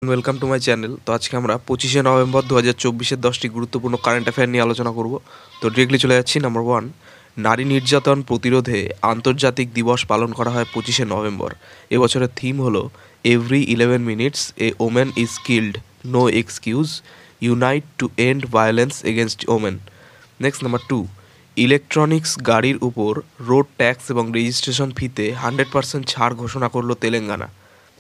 Welcome to my channel. তো আজকে আমরা 25শে নভেম্বর 2024-এর 10টি গুরুত্বপূর্ণ কারেন্ট অ্যাফেয়ার নিয়ে আলোচনা করব। তো ডিরেক্টলি চলে যাচ্ছি। নাম্বার 1, নারী নির্যাতন প্রতিরোধে আন্তর্জাতিক দিবস পালন করা হয় 25শে নভেম্বর। এবছরের থিম হলো every 11 minutes a women is killed, no excuse, unite to end violence against women. Next number 2, electronics গাড়ির উপর রোড ট্যাক্স এবং রেজিস্ট্রেশন ফিতে 100% ছাড় ঘোষণা করলো তেলেঙ্গানা।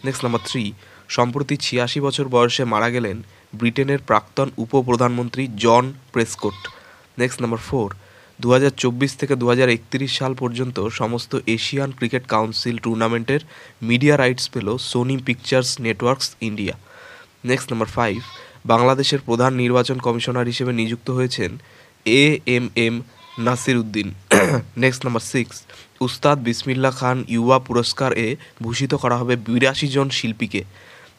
নেক্সট নাম্বার 3, সম্প্রতি 86 বছর বয়সে মারা গেলেন ব্রিটেনের প্রাক্তন উপপ্রধানমন্ত্রী জন প্রেসকট। নেক্সট নাম্বার 4, 2024 থেকে 2031 সাল পর্যন্ত সমস্ত এশিয়ান ক্রিকেট কাউন্সিল টুর্নামেন্টের মিডিয়া রাইটস পেল Sony Pictures Networks India. Next number 5, বাংলাদেশের প্রধান নির্বাচন কমিশনার হিসেবে নিযুক্ত হয়েছেন AMM Nasir Uddin. Next number 6, Ustad বিসমিল্লাহ খান ইউবা পুরস্কার এ ভূষিত করা হবে 82 জন শিল্পীকে।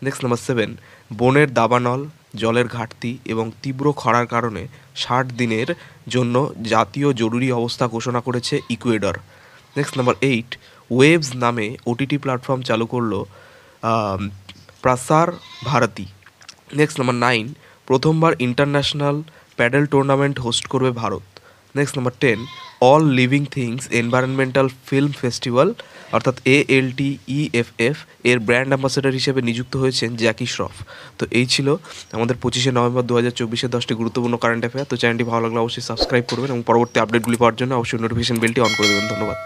নেক্সট নাম্বার 7, বনের দাবানল, জলের ঘাটতি এবং তীব্র খরার কারণে 60 দিনের জন্য জাতীয় জরুরি অবস্থা ঘোষণা করেছে ইকুয়েডর। নেক্সট নাম্বার 8, ওয়েভস নামে OTT প্ল্যাটফর্ম চালু করলো প্রসার ভারতী। নেক্সট নাম্বার 9, প্রথমবার ইন্টারন্যাশনাল প্যাডেল টুর্নামেন্ট হোস্ট করবে Bharat. Next number 10, all living things environmental film festival অর্থাৎ ALTEFF এর ব্র্যান্ড অ্যাম্বাসেডর হিসেবে নিযুক্ত হয়েছেন জ্যাকি শ্রফ। তো এই ছিল আমাদের 25শে নভেম্বর 2024-এর 10টি গুরুত্বপূর্ণ কারেন্ট অ্যাফেয়ার। তো চ্যানেলটি ভালো লাগলে অবশ্যই সাবস্ক্রাইব করবেন এবং পরবর্তী আপডেটগুলি পাওয়ার জন্য অবশ্যই নোটিফিকেশন বেলটি অন করে দেবেন। ধন্যবাদ।